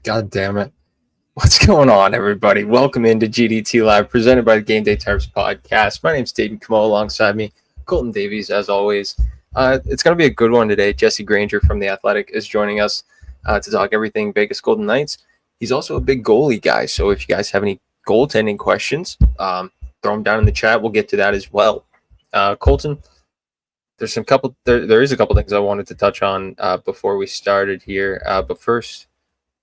God damn it. What's going on, everybody? Welcome into GDT Live, presented by the Game Day Terps podcast. My name's Dayton Camo. Alongside me, Colton Davies, as always. It's going to be a good one today. Jesse Granger from The Athletic is joining us to talk everything Vegas Golden Knights. He's also a big goalie guy, so if you guys have any goaltending questions, throw them down in the chat. We'll get to that as well. Colton, there is a couple things I wanted to touch on before we started here. But first,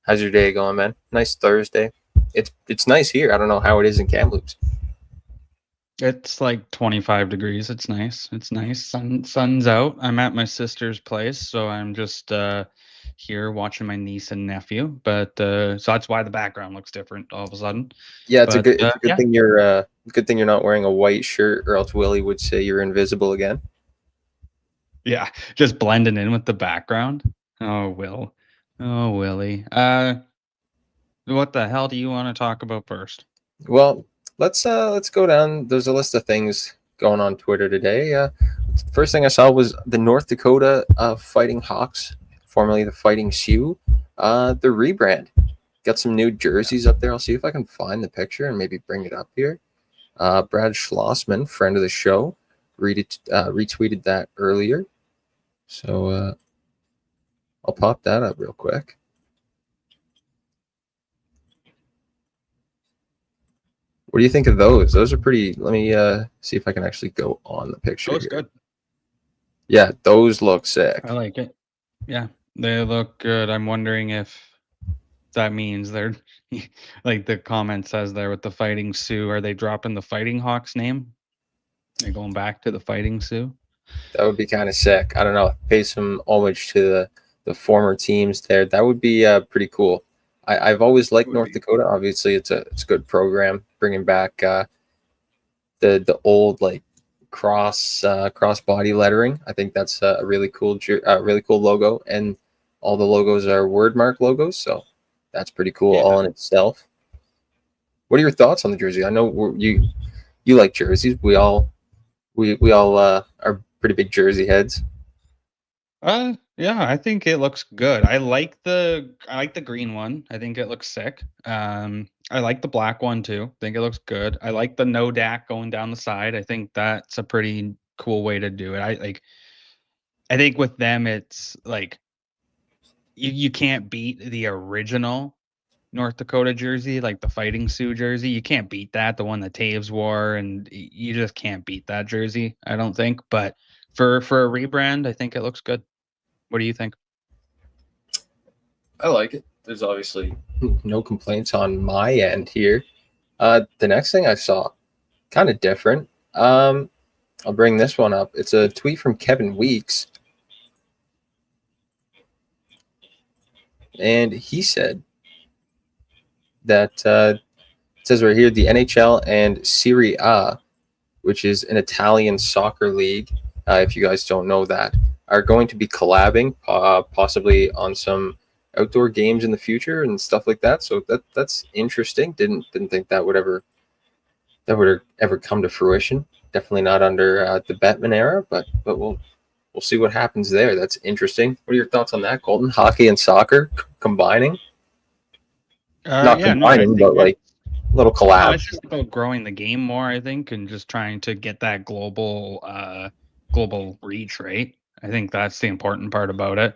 how's your day going, man? Nice Thursday. It's nice here. I don't know how it is in Kamloops. It's like 25 degrees. It's nice. Sun's out. I'm at my sister's place, so I'm just here watching my niece and nephew. But so that's why the background looks different all of a sudden. Yeah, it's a good thing you're not wearing a white shirt, or else Willie would say you're invisible again. Yeah, just blending in with the background. Oh, Willie. What the hell do you want to talk about first? Well, let's go down. There's a list of things going on Twitter today. First thing I saw was the North Dakota Fighting Hawks, formerly the Fighting Sioux. The rebrand. Got some new jerseys up there. I'll see if I can find the picture and maybe bring it up here. Brad Schlossman, friend of the show, retweeted that earlier. So I'll pop that up real quick. What do you think of those? Those are pretty. Let me see if I can actually go on the picture. Those good. Yeah, those look sick. I like it. Yeah, they look good. I'm wondering if that means they're like the comment says there with the Fighting Sioux. Are they dropping the Fighting Hawks name? They're going back to the Fighting Sioux. That would be kind of sick. I don't know. Pay some homage to the former teams there. That would be pretty cool. I've always liked North Dakota. Obviously, it's a good program. Bringing back the old like cross body lettering. I think that's a really cool logo, and all the logos are word mark logos. So that's pretty cool all in itself. What are your thoughts on the jersey? I know you like jerseys. We all are pretty big jersey heads. Yeah, I think it looks good. I like the green one. I think it looks sick. I like the black one too. I think it looks good. I like the no DAC going down the side. I think that's a pretty cool way to do it. I think with them it's like you can't beat the original North Dakota jersey, like the Fighting Sioux jersey. You can't beat that, the one that Taves wore, and you just can't beat that jersey, I don't think. But for a rebrand, I think it looks good. What do you think? I like it. There's obviously no complaints on my end here. The next thing I saw, kind of different. I'll bring this one up. It's a tweet from Kevin Weeks. And he said that it says right here, the NHL and Serie A, which is an Italian soccer league, if you guys don't know that, are going to be collabing, possibly on some outdoor games in the future and stuff like that. So that's interesting. Didn't think that would ever come to fruition. Definitely not under the Bettman era, but we'll see what happens there. That's interesting. What are your thoughts on that, Colton? Hockey and soccer combining? Not combining, but like a little collab. It's just about growing the game more, I think, and just trying to get that global reach, right? I think that's the important part about it.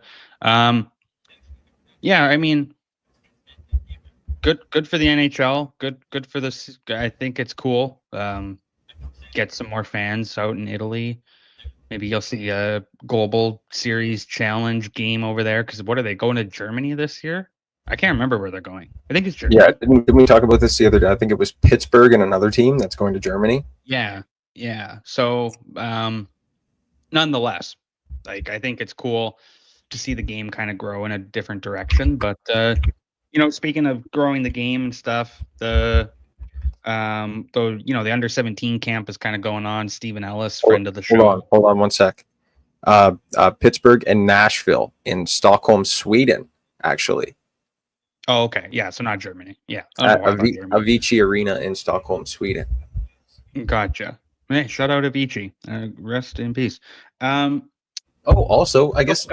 Yeah, I mean, good for the NHL. Good for this. I think it's cool. Get some more fans out in Italy. Maybe you'll see a global series challenge game over there. Because what are they going to Germany this year? I can't remember where they're going. I think it's Germany. Yeah, didn't we talk about this the other day? I think it was Pittsburgh and another team that's going to Germany. Yeah. So, nonetheless, like I think it's cool to see the game kind of grow in a different direction. But speaking of growing the game and stuff, the under 17 camp is kind of going on. Stephen Ellis, friend of the show. Hold on 1 sec. Pittsburgh and Nashville in Stockholm, Sweden, actually. Oh, okay. Yeah, so not Germany. Yeah. Avicii Arena in Stockholm, Sweden. Gotcha. Hey, shout out Avicii. Rest in peace. Also, I guess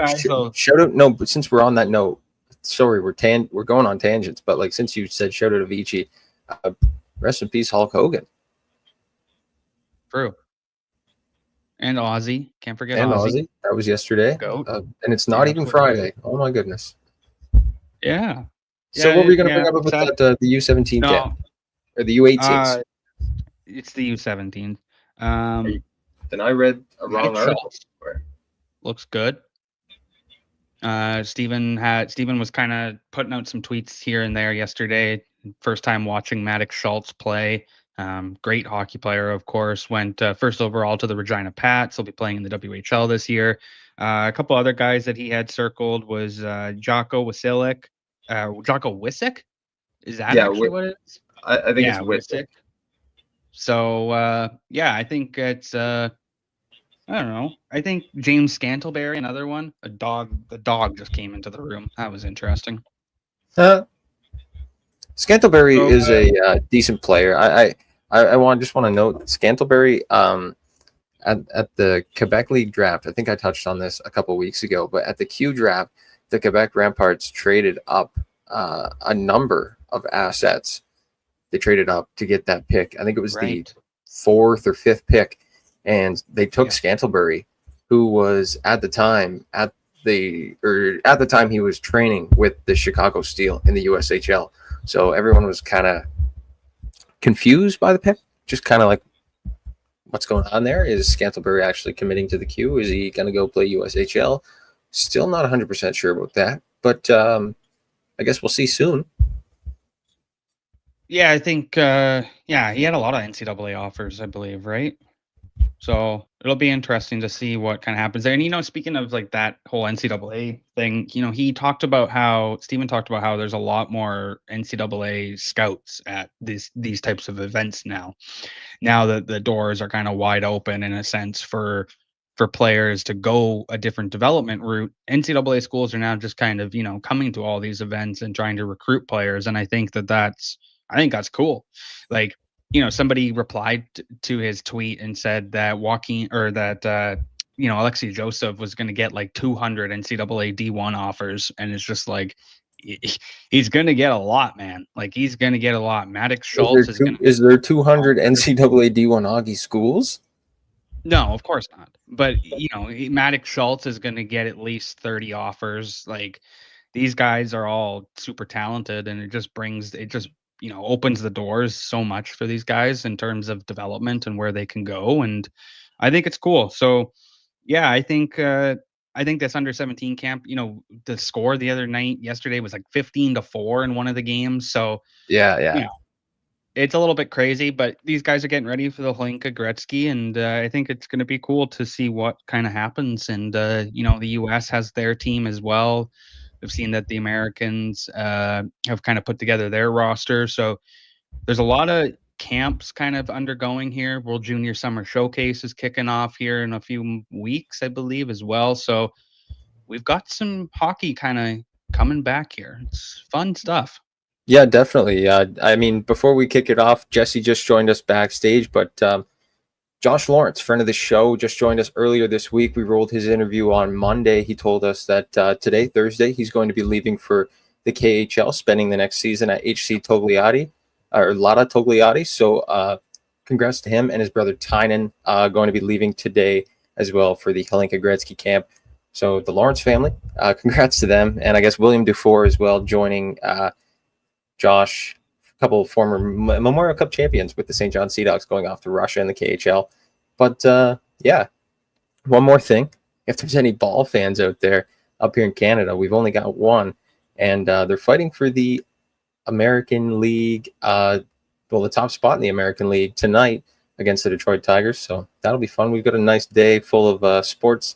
shout out. No, but since we're on that note, sorry, we're going on tangents, but like since you said shout out to Avicii, uh, rest in peace, Hulk Hogan True. And Ozzy. Can't forget and Ozzy. Ozzy. That was yesterday, Goat. and it's The not even absolute goat. Friday. Oh my goodness. Yeah. So what were you going to bring up with Sad. that the U17 No. camp or the U18s? It's the U17. Then I read a Matic wrong article. Schultz looks good. Steven was kind of putting out some tweets here and there yesterday. First time watching Matic Schultz play. Great hockey player, of course. Went first overall to the Regina Pats. He'll be playing in the WHL this year. A couple other guys that he had circled was Jocko Wisilik. Jocko Wisick? Is that actually what it is? I think it's Wisick. So I think it's I don't know. I think James Scantlebury, another one. The dog just came into the room. That was interesting. Scantlebury is a decent player. I just want to note Scantlebury at the Quebec League draft. I think I touched on this a couple weeks ago, but at the Q draft, the Quebec Ramparts traded up a number of assets. They traded up to get that pick. I think it was the 4th or 5th pick, and they took Scantlebury, who was at the time he was training with the Chicago Steel in the USHL. So everyone was kind of confused by the pick, just kind of like, what's going on there? Is Scantlebury actually committing to the Q? Is he going to go play USHL? Still not 100% sure about that, but I guess we'll see soon. Yeah, I think he had a lot of NCAA offers, I believe, right? So it'll be interesting to see what kind of happens there. And speaking of like that whole NCAA thing, Steven talked about how there's a lot more NCAA scouts at these types of events now. Now that the doors are kind of wide open in a sense for players to go a different development route, NCAA schools are now just kind of coming to all these events and trying to recruit players. And I think that's cool. Like, somebody replied to his tweet and said that Alexei Joseph was going to get like 200 NCAA D1 offers. And it's just like, he's going to get a lot, man. Like, he's going to get a lot. Maddox Schultz is there 200 NCAA D1 Augie schools? No, of course not. But, Maddox Schultz is going to get at least 30 offers. Like, these guys are all super talented, and it just opens the doors so much for these guys in terms of development and where they can go. And I think it's cool. So yeah, I think this under 17 camp, the score the other night yesterday was like 15-4 in one of the games. So yeah. It's a little bit crazy, but these guys are getting ready for the Hlinka Gretzky, and I think it's going to be cool to see what kind of happens. And the U.S. has their team as well. We've seen that the Americans have kind of put together their roster. So there's a lot of camps kind of undergoing here. World Junior Summer Showcase is kicking off here in a few weeks, I believe, as well. So we've got some hockey kind of coming back here. It's fun stuff. Yeah, definitely. I mean, before we kick it off, Jesse just joined us backstage, but Josh Lawrence, friend of the show, just joined us earlier this week. We rolled his interview on Monday. He told us that today, Thursday, he's going to be leaving for the KHL, spending the next season at HC Togliatti, or Lada Togliatti. So congrats to him and his brother Tynan, going to be leaving today as well for the Hlinka Gretzky camp. So the Lawrence family, congrats to them. And I guess William Dufour as well, joining Josh, a couple of former Memorial Cup champions with the St. John Sea Dogs, going off to Russia in the KHL. But one more thing. If there's any ball fans out there up here in Canada, we've only got one, and they're fighting for the American League, the top spot in the American League tonight against the Detroit Tigers. So that'll be fun. We've got a nice day full of sports,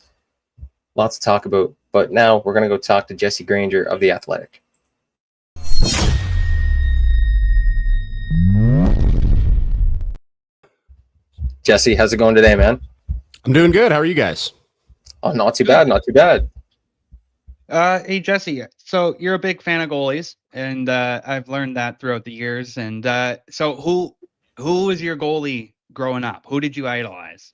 lots to talk about. But now we're going to go talk to Jesse Granger of The Athletic. Jesse, how's it going today, man? I'm doing good. How are you guys? Oh, not too bad. Not too bad. Hey, Jesse. So you're a big fan of goalies, and I've learned that throughout the years. And so who was your goalie growing up? Who did you idolize?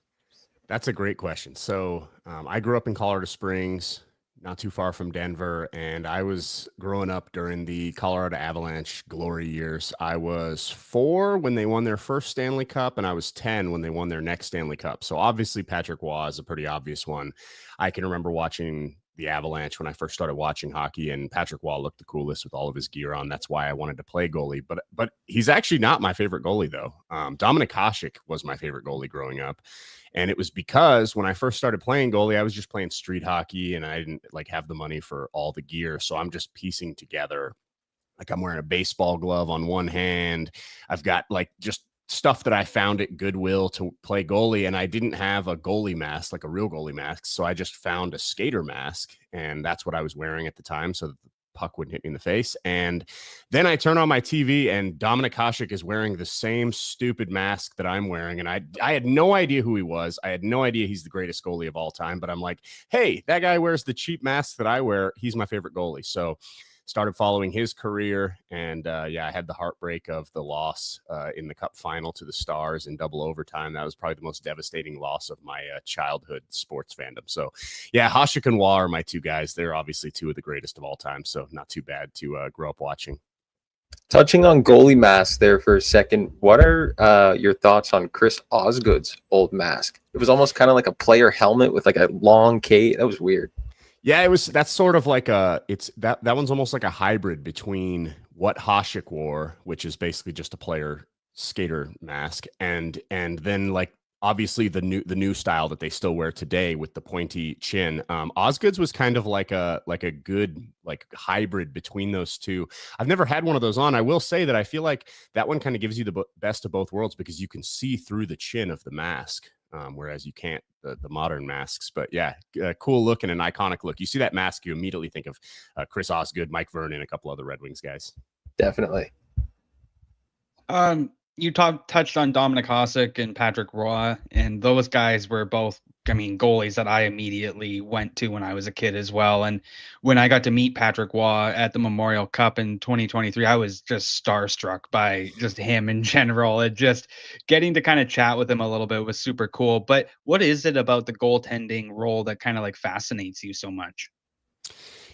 That's a great question. So I grew up in Colorado Springs, not too far from Denver, and I was growing up during the Colorado Avalanche glory years. I was 4 when they won their first Stanley Cup, and I was 10 when they won their next Stanley Cup. So obviously Patrick Waugh is a pretty obvious one. I can remember watching the Avalanche when I first started watching hockey, and Patrick Waugh looked the coolest with all of his gear on. That's why I wanted to play goalie. But he's actually not my favorite goalie though. Dominik Hasek was my favorite goalie growing up. And it was because when I first started playing goalie, I was just playing street hockey and I didn't like have the money for all the gear. So I'm just piecing together, like I'm wearing a baseball glove on one hand. I've got like just stuff that I found at Goodwill to play goalie. And I didn't have a goalie mask, like a real goalie mask. So I just found a skater mask and that's what I was wearing at the time. So that the puck wouldn't hit me in the face. And then I turn on my TV and Dominik Hasek is wearing the same stupid mask that I'm wearing. And I had no idea who he was. I had no idea he's the greatest goalie of all time, but I'm like, hey, that guy wears the cheap mask that I wear. He's my favorite goalie. So started following his career. And I had the heartbreak of the loss in the Cup final to the Stars in double overtime. That was probably the most devastating loss of my childhood sports fandom. So yeah, Hasek and Waugh are my two guys. They're obviously two of the greatest of all time. So not too bad to grow up watching. Touching on goalie mask there for a second, what are your thoughts on Chris Osgood's old mask? It was almost kind of like a player helmet with like a long cape. That was weird. Yeah, that's sort of like that one's almost like a hybrid between what Hasek wore, which is basically just a player skater mask, and then like obviously the new style that they still wear today with the pointy chin. Osgood's was kind of like a good like hybrid between those two. I've never had one of those on. I will say that I feel like that one kind of gives you the best of both worlds because you can see through the chin of the mask. Whereas you can't the modern masks. But yeah, cool look and an iconic look. You see that mask, you immediately think of Chris Osgood, Mike Vernon, a couple other Red Wings guys. Definitely. You touched on Dominik Hasek and Patrick Roy, and those guys were both, I mean, goalies that I immediately went to when I was a kid as well. And when I got to meet Patrick Roy at the Memorial Cup in 2023, I was just starstruck by just him in general. And just getting to kind of chat with him a little bit was super cool. But what is it about the goaltending role that kind of like fascinates you so much?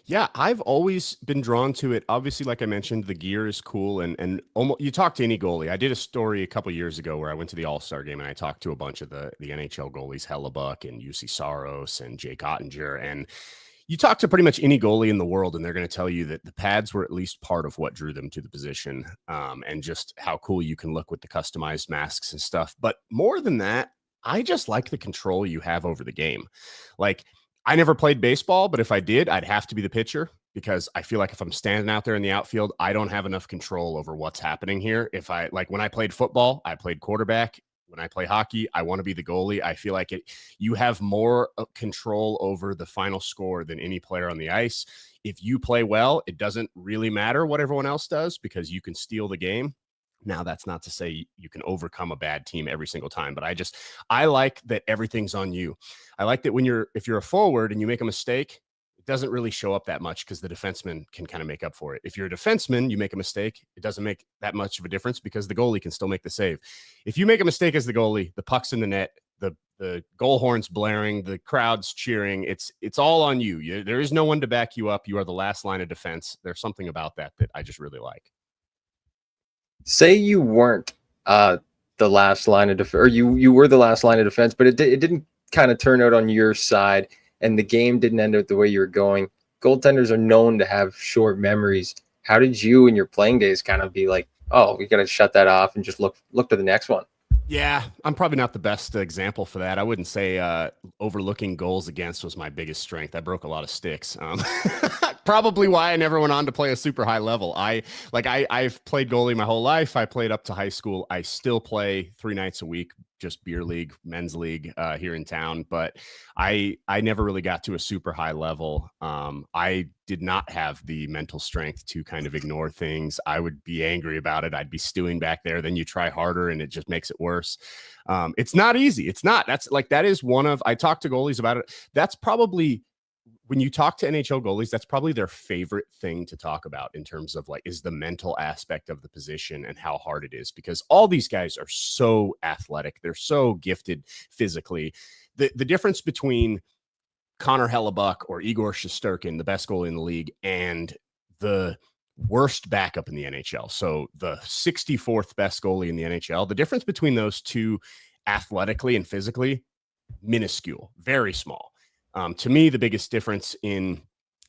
Yeah, I've always been drawn to it. Obviously, like I mentioned, the gear is cool, and almost you talk to any goalie. I did a story a couple years ago where I went to the All-Star game and I talked to a bunch of the NHL goalies, Hellebuck and UC Saros and Jake Ottinger, and you talk to pretty much any goalie in the world, and they're going to tell you that the pads were at least part of what drew them to the position, and just how cool you can look with the customized masks and stuff. But more than that, I just like the control you have over the game. Like, I never played baseball, but if I did, I'd have to be the pitcher because I feel like if I'm standing out there in the outfield, I don't have enough control over what's happening here. If I like when I played football, I played quarterback. When I play hockey, I want to be the goalie. I feel like you have more control over the final score than any player on the ice. If you play well, it doesn't really matter what everyone else does because you can steal the game. Now, that's not to say you can overcome a bad team every single time, but I like that everything's on you. I like that if you're a forward and you make a mistake, it doesn't really show up that much because the defenseman can kind of make up for it. If you're a defenseman, you make a mistake, it doesn't make that much of a difference because the goalie can still make the save. If you make a mistake as the goalie, the puck's in the net, the goal horn's blaring, the crowd's cheering. It's all on you. There is no one to back you up. You are the last line of defense. There's something about that I just really like. Say you weren't the last line of defense, or you were the last line of defense, but it didn't kind of turn out on your side, and the game didn't end up the way you were going. Goaltenders are known to have short memories. How did you in your playing days kind of be like, oh, we got to shut that off and just look to the next one? Yeah, I'm probably not the best example for that. I wouldn't say overlooking goals against was my biggest strength. I broke a lot of sticks. Probably why I never went on to play a super high level. I've played goalie my whole life. I played up to high school. I still play 3 nights a week, just beer league, men's league here in town. But I never really got to a super high level. I did not have the mental strength to kind of ignore things. I would be angry about it. I'd be stewing back there. Then you try harder and it just makes it worse. It's not easy. It's not. That is one of, I talk to goalies about it. That's probably, when you talk to NHL goalies, that's probably their favorite thing to talk about in terms of is the mental aspect of the position and how hard it is, because all these guys are so athletic. They're so gifted physically. The difference between Connor Hellebuck or Igor Shesterkin, the best goalie in the league, and the worst backup in the NHL. So the 64th best goalie in the NHL. The difference between those two athletically and physically, minuscule, very small. To me, the biggest difference in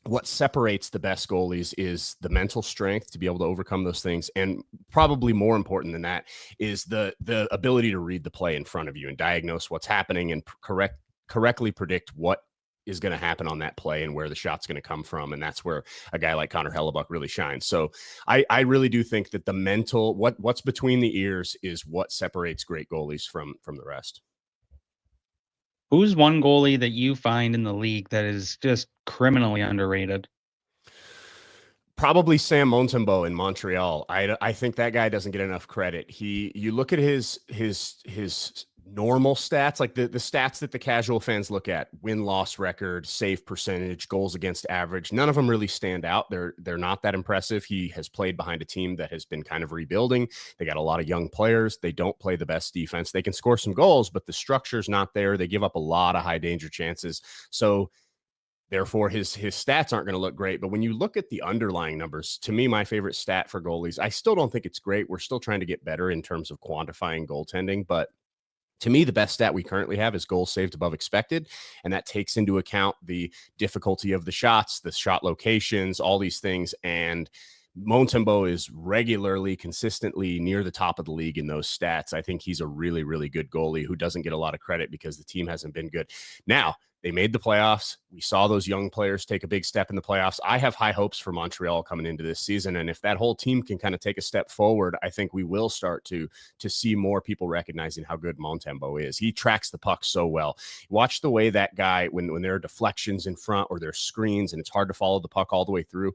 what separates the best goalies is the mental strength to be able to overcome those things. And probably more important than that is the ability to read the play in front of you and diagnose what's happening and correctly predict what is going to happen on that play and where the shot's going to come from. And that's where a guy like Connor Hellebuck really shines. So I really do think that the mental, what's between the ears is what separates great goalies from the rest. Who's one goalie that you find in the league that is just criminally underrated? Probably Sam Montembeault in Montreal. I think that guy doesn't get enough credit. You look at his normal stats, like the stats that the casual fans look at: win-loss record, save percentage, goals against average. None of them really stand out. They're not that impressive. He has played behind a team that has been kind of rebuilding. They got a lot of young players. They don't play the best defense. They can score some goals, but the structure's not there. They give up a lot of high danger chances. So therefore, his stats aren't going to look great. But when you look at the underlying numbers, to me, my favorite stat for goalies, I still don't think it's great. We're still trying to get better in terms of quantifying goaltending. But to me, the best stat we currently have is goals saved above expected. And that takes into account the difficulty of the shots, the shot locations, all these things. And Montembeault is regularly, consistently near the top of the league in those stats. I think he's a really, really good goalie who doesn't get a lot of credit because the team hasn't been good. Now, they made the playoffs. We saw those young players take a big step in the playoffs. I have high hopes for Montreal coming into this season. And if that whole team can kind of take a step forward, I think we will start to see more people recognizing how good Montembeault is. He tracks the puck so well. Watch the way that guy, when there are deflections in front or there's screens and it's hard to follow the puck all the way through.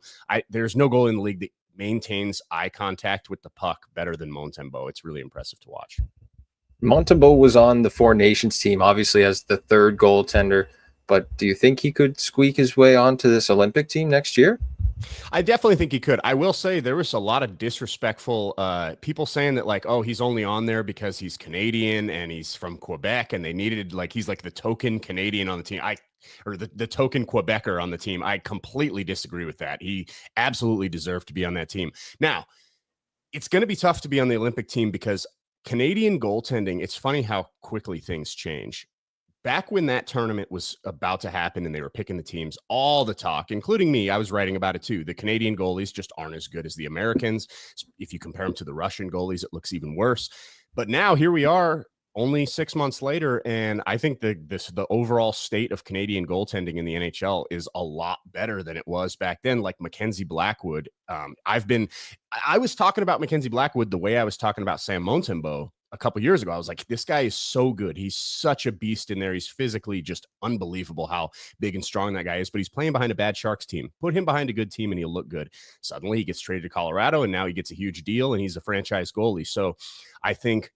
There's no goal in the league that maintains eye contact with the puck better than Montembeault. It's really impressive to watch. Montembeault was on the Four Nations team, obviously as the third goaltender. But do you think he could squeak his way onto this Olympic team next year? I definitely think he could. I will say there was a lot of disrespectful people saying that, like, oh, he's only on there because he's Canadian and he's from Quebec and they needed, like, he's like the token Canadian on the team. Or the token Quebecer on the team. I completely disagree with that. He absolutely deserved to be on that team. Now, it's going to be tough to be on the Olympic team because Canadian goaltending, it's funny how quickly things change. Back when that tournament was about to happen and they were picking the teams, all the talk, including me, I was writing about it too. The Canadian goalies just aren't as good as the Americans. If you compare them to the Russian goalies, it looks even worse. But now here we are, only 6 months later, and I think the overall state of Canadian goaltending in the NHL is a lot better than it was back then. Like Mackenzie Blackwood, I was talking about Mackenzie Blackwood the way I was talking about Sam Montembeault a couple years ago. I was like, this guy is so good. He's such a beast in there. He's physically just unbelievable how big and strong that guy is, but he's playing behind a bad Sharks team. Put him behind a good team and he'll look good. Suddenly he gets traded to Colorado and now he gets a huge deal and he's a franchise goalie. So I think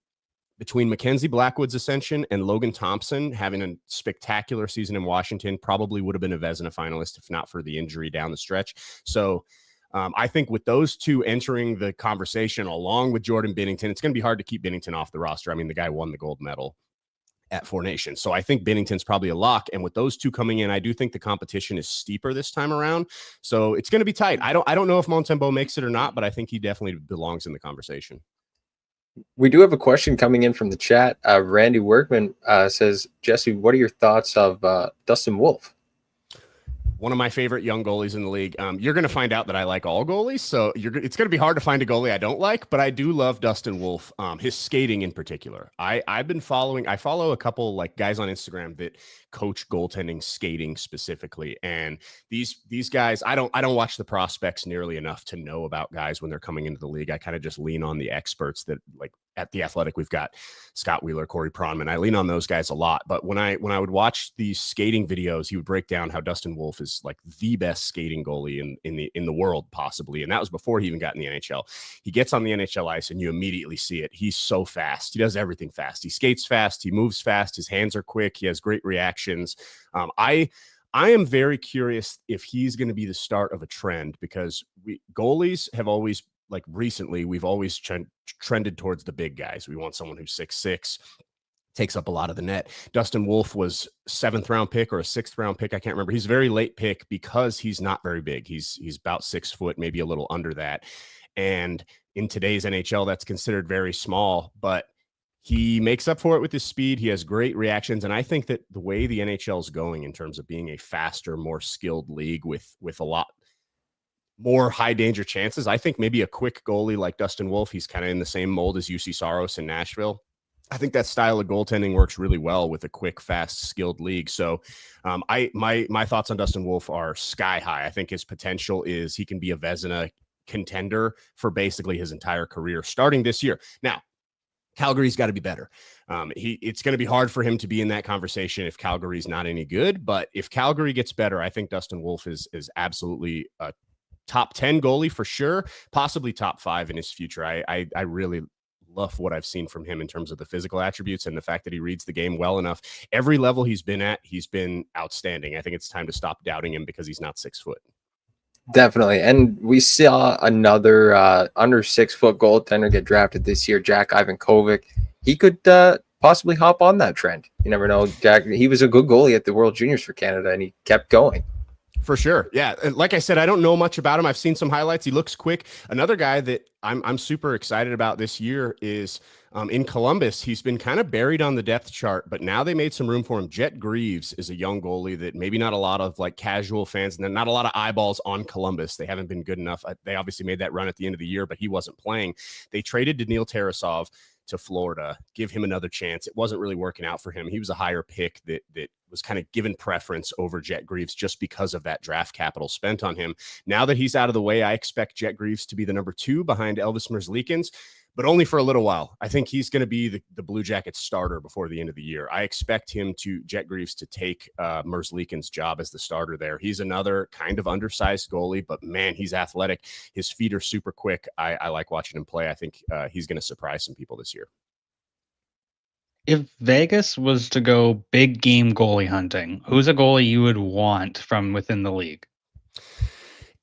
between Mackenzie Blackwood's ascension and Logan Thompson having a spectacular season in Washington, probably would have been a Vezina finalist if not for the injury down the stretch. So I think with those two entering the conversation along with Jordan Binnington, it's going to be hard to keep Binnington off the roster. I mean, the guy won the gold medal at Four Nations. So I think Binnington's probably a lock. And with those two coming in, I do think the competition is steeper this time around. So it's going to be tight. I don't know if Montembeault makes it or not, but I think he definitely belongs in the conversation. We do have a question coming in from the chat. Randy Workman says, Jesse, what are your thoughts of Dustin Wolf? One of my favorite young goalies in the league. You're going to find out that I like all goalies, so it's going to be hard to find a goalie I don't like, but I do love Dustin Wolf, his skating in particular. I follow a couple like guys on Instagram that coach goaltending skating specifically, and these guys, I don't watch the prospects nearly enough to know about guys when they're coming into the league. I kind of just lean on the experts that, like, at The Athletic, we've got Scott Wheeler, Corey Pronman. I lean on those guys a lot. But when I would watch these skating videos, he would break down how Dustin Wolf is like the best skating goalie in the world, possibly. And that was before he even got in the NHL. He gets on the NHL ice and you immediately see it. He's so fast. He does everything fast. He skates fast. He moves fast. His hands are quick. He has great reactions. I am very curious if he's going to be the start of a trend, because goalies have always, like recently, we've always trended towards the big guys. We want someone who's 6'6", takes up a lot of the net. Dustin Wolf was 7th-round pick or a 6th-round pick. I can't remember. He's a very late pick because he's not very big. He's about 6 foot, maybe a little under that. And in today's NHL, that's considered very small, but he makes up for it with his speed. He has great reactions. And I think that the way the NHL is going in terms of being a faster, more skilled league with a lot more high danger chances, I think maybe a quick goalie like Dustin Wolf, he's kind of in the same mold as UC Saros in Nashville. I think that style of goaltending works really well with a quick, fast, skilled league. So my thoughts on Dustin Wolf are sky high. I think his potential is he can be a Vezina contender for basically his entire career starting this year. Now, Calgary's got to be better. It's going to be hard for him to be in that conversation if Calgary's not any good. But if Calgary gets better, I think Dustin Wolf is absolutely a top 10 goalie for sure, possibly top 5 in his future. I really love what I've seen from him in terms of the physical attributes and the fact that he reads the game well enough. Every level he's been at, he's been outstanding. I think it's time to stop doubting him because he's not 6 foot. Definitely. And we saw another under 6 foot goaltender get drafted this year, Jack Ivankovic. He could possibly hop on that trend. You never know. Jack, he was a good goalie at the World Juniors for Canada, and he kept going. For sure. Yeah. And like I said, I don't know much about him. I've seen some highlights. He looks quick. Another guy that I'm super excited about this year is in Columbus. He's been kind of buried on the depth chart, but now they made some room for him. Jet Greaves is a young goalie that maybe not a lot of like casual fans and not a lot of eyeballs on Columbus. They haven't been good enough. They obviously made that run at the end of the year, but he wasn't playing. They traded Daniil Tarasov to Florida, give him another chance. It wasn't really working out for him. He was a higher pick that was kind of given preference over Jet Greaves just because of that draft capital spent on him. Now that he's out of the way, I expect Jet Greaves to be the number 2 behind Elvis Merzlikins, but only for a little while. I think he's going to be the Blue Jackets starter before the end of the year. I expect Jet Greaves to take Merzlikins' job as the starter there. He's another kind of undersized goalie, but man, he's athletic. His feet are super quick. I like watching him play. I think he's going to surprise some people this year. If Vegas was to go big game goalie hunting, who's a goalie you would want from within the league?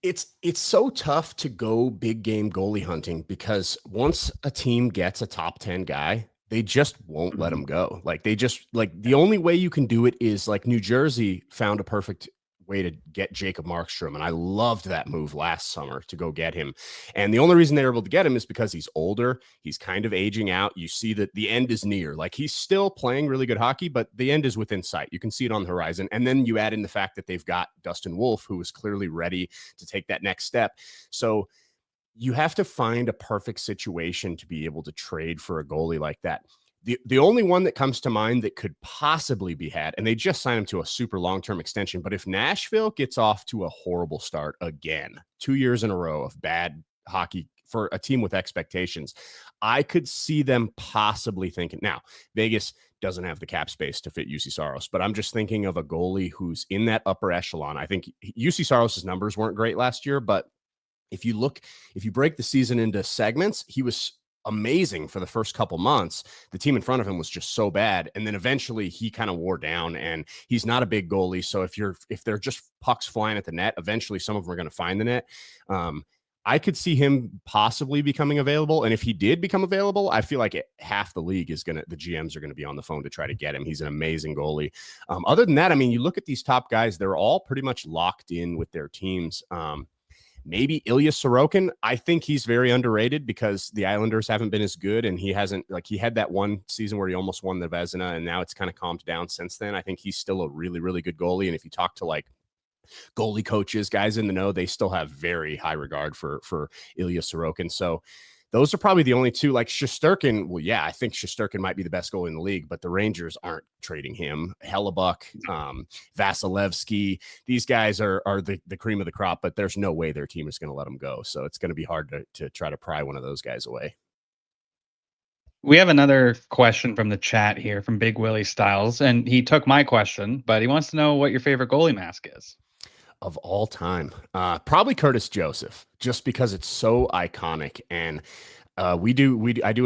It's so tough to go big game goalie hunting because once a team gets a top 10 guy, they just won't let him go. Like the only way you can do it is like New Jersey found a perfect way to get Jacob Markstrom. And I loved that move last summer to go get him. And the only reason they were able to get him is because he's older. He's kind of aging out. You see that the end is near. Like he's still playing really good hockey, but the end is within sight. You can see it on the horizon. And then you add in the fact that they've got Dustin Wolf, who is clearly ready to take that next step. So you have to find a perfect situation to be able to trade for a goalie like that. The only one that comes to mind that could possibly be had, and they just signed him to a super long-term extension, but if Nashville gets off to a horrible start again, 2 years in a row of bad hockey for a team with expectations, I could see them possibly thinking, now, Vegas doesn't have the cap space to fit UC Saros, but I'm just thinking of a goalie who's in that upper echelon. I think UC Saros' numbers weren't great last year, but if you break the season into segments, he was amazing for the first couple months. The team in front of him was just so bad. And then eventually he kind of wore down, and he's not a big goalie. So if they're just pucks flying at the net, eventually some of them are going to find the net. I could see him possibly becoming available. And if he did become available, I feel like half the league the GMs are going to be on the phone to try to get him. He's an amazing goalie. Other than that, I mean, you look at these top guys, they're all pretty much locked in with their teams. Maybe Ilya Sorokin. I think he's very underrated because the Islanders haven't been as good, and he had that one season where he almost won the Vezina, and now it's kind of calmed down since then. I think he's still a really, really good goalie. And if you talk to like goalie coaches, guys in the know, they still have very high regard for Ilya Sorokin. So those are probably the only two. Like Shesterkin, well, yeah, I think Shesterkin might be the best goalie in the league, but the Rangers aren't trading him. Hellebuck, Vasilevsky, these guys are the cream of the crop, but there's no way their team is going to let them go. So it's going to be hard to try to pry one of those guys away. We have another question from the chat here from Big Willie Styles, and he took my question, but he wants to know what your favorite goalie mask is. Of all time, probably Curtis Joseph, just because it's so iconic. And I do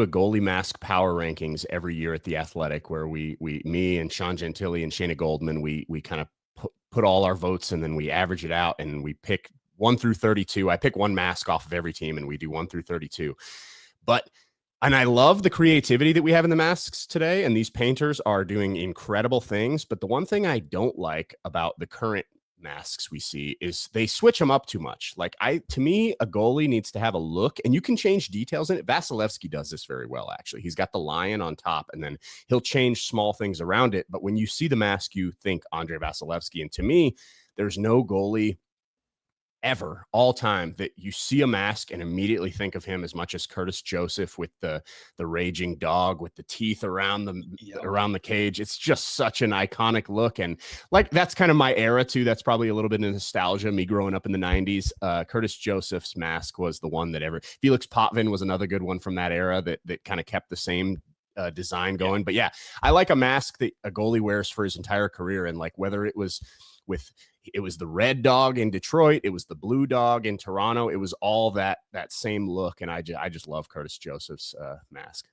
a goalie mask power rankings every year at the Athletic, where me and Sean Gentili and Shayna Goldman, we kind of put all our votes, and then we average it out, and we pick 1 through 32. I pick one mask off of every team, and we do 1 through 32. But And I love the creativity that we have in the masks today. And these painters are doing incredible things. But the one thing I don't like about the current masks we see is they switch them up too much. Like to me, a goalie needs to have a look, and you can change details in it. Vasilevsky does this very well, actually. He's got the lion on top, and then he'll change small things around it. But when you see the mask, you think Andre Vasilevsky. And to me, there's no goalie ever all time that you see a mask and immediately think of him as much as Curtis Joseph with the raging dog with the teeth around the cage. It's just such an iconic look. And like, that's kind of my era too. That's probably a little bit of nostalgia, me growing up in the 90s. Curtis Joseph's mask was the one that Felix Potvin was another good one from that era that kind of kept the same design going. But yeah, I like a mask that a goalie wears for his entire career. And like, whether it was the red dog in Detroit, it was the blue dog in Toronto, it was all that same look. And I just love Curtis Joseph's mask.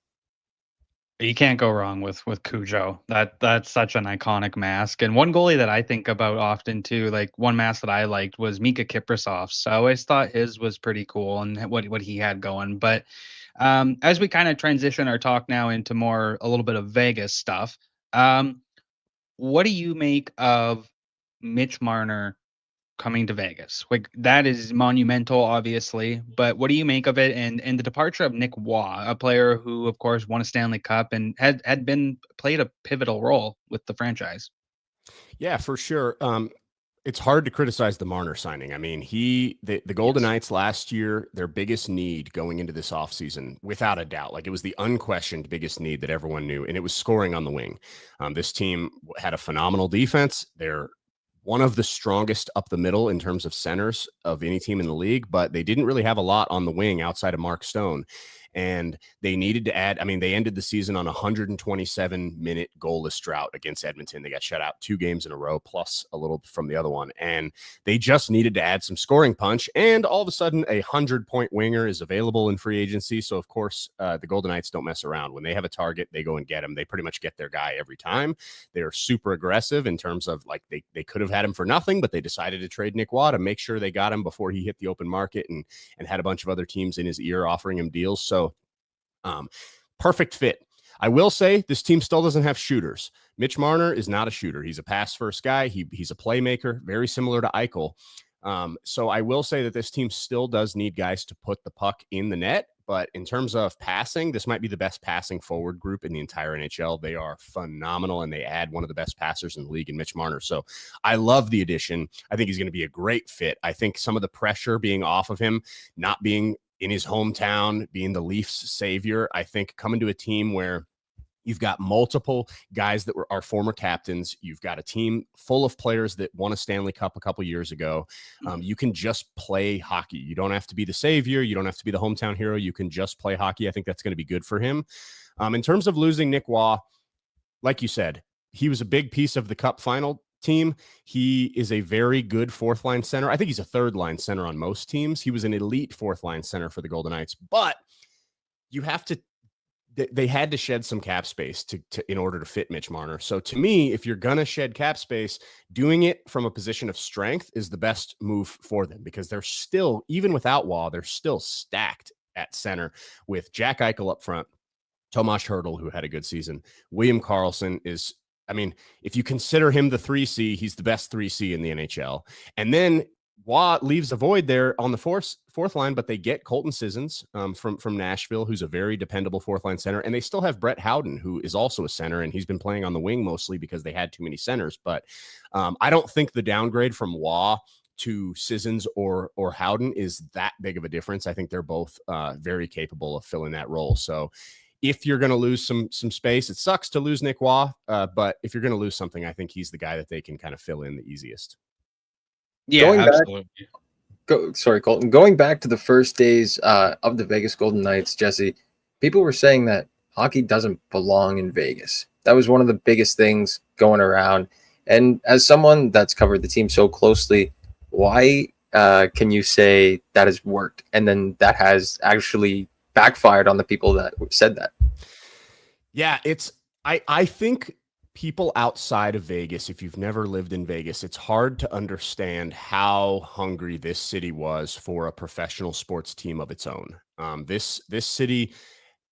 You can't go wrong with Cujo. That's such an iconic mask. And one goalie that I think about often too, like one mask that I liked was Mika Kiprasov's. So I always thought his was pretty cool and what he had going. But as we kind of transition our talk now into a little bit of Vegas stuff, what do you make of Mitch Marner coming to Vegas? Like, that is monumental, obviously, but what do you make of it? And the departure of Nick Waugh, a player who, of course, won a Stanley Cup and had played a pivotal role with the franchise. Yeah, for sure. It's hard to criticize the Marner signing. I mean, the Golden Knights last year, their biggest need going into this offseason, without a doubt, like it was the unquestioned biggest need that everyone knew, and it was scoring on the wing. This team had a phenomenal defense. They're one of the strongest up the middle in terms of centers of any team in the league, but they didn't really have a lot on the wing outside of Mark Stone. And they needed to add, I mean, they ended the season on a 127-minute goalless drought against Edmonton. They got shut out 2 games in a row, plus a little from the other one. And they just needed to add some scoring punch. And all of a sudden, a 100-point winger is available in free agency. So, of course, the Golden Knights don't mess around. When they have a target, they go and get him. They pretty much get their guy every time. They're super aggressive in terms of, like, they could have had him for nothing, but they decided to trade Nick Waugh to make sure they got him before he hit the open market, and had a bunch of other teams in his ear offering him deals. So, perfect fit. I will say this team still doesn't have shooters. Mitch Marner is not a shooter. He's a pass first guy. He's a playmaker, very similar to Eichel. So I will say that this team still does need guys to put the puck in the net. But in terms of passing, this might be the best passing forward group in the entire NHL. They are phenomenal, and they add one of the best passers in the league in Mitch Marner. So I love the addition. I think he's going to be a great fit. I think some of the pressure being off of him, not being in his hometown, being the Leafs savior, I think coming to a team where you've got multiple guys that are former captains. You've got a team full of players that won a Stanley Cup a couple years ago. You can just play hockey. You don't have to be the savior. You don't have to be the hometown hero. You can just play hockey. I think that's going to be good for him. In terms of losing Nick Waugh, like you said, he was a big piece of the Cup final team. He is a very good fourth line center. I think he's a third line center on most teams. He was an elite fourth line center for the Golden Knights, but they had to shed some cap space to in order to fit Mitch Marner. So to me, if you're going to shed cap space, doing it from a position of strength is the best move for them, because they're still, even without Waugh, they're still stacked at center with Jack Eichel up front, Tomas Hertl, who had a good season. William Karlsson is, I mean, if you consider him the 3C, he's the best 3C in the NHL. And then Waugh leaves a void there on the fourth line, but they get Colton Sissons from Nashville, who's a very dependable fourth line center. And they still have Brett Howden, who is also a center, and he's been playing on the wing mostly because they had too many centers. But I don't think the downgrade from Waugh to Sissons or Howden is that big of a difference. I think they're both very capable of filling that role. So if you're going to lose some space, it sucks to lose Nick Waugh, but if you're going to lose something, I think he's the guy that they can kind of fill in the easiest. Yeah, absolutely. Sorry, Colton. Going back to the first days of the Vegas Golden Knights, Jesse, people were saying that hockey doesn't belong in Vegas. That was one of the biggest things going around. And as someone that's covered the team so closely, why can you say that has worked and then that has actually backfired on the people that said that? Yeah, I think people outside of Vegas, if you've never lived in Vegas, it's hard to understand how hungry this city was for a professional sports team of its own. This city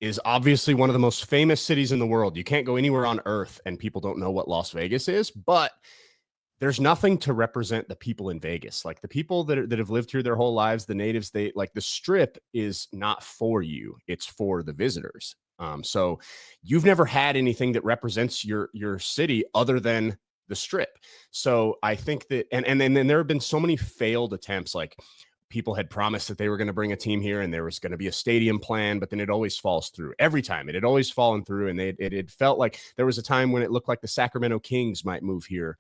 is obviously one of the most famous cities in the world. You can't go anywhere on earth and people don't know what Las Vegas is, but there's nothing to represent the people in Vegas. Like the people that have lived here their whole lives, the natives, they like the strip is not for you. It's for the visitors. So you've never had anything that represents your city other than the strip. So I think that, and then there have been so many failed attempts. Like people had promised that they were going to bring a team here and there was going to be a stadium plan, but then it always falls through every time. It had always fallen through. And it felt like there was a time when it looked like the Sacramento Kings might move here.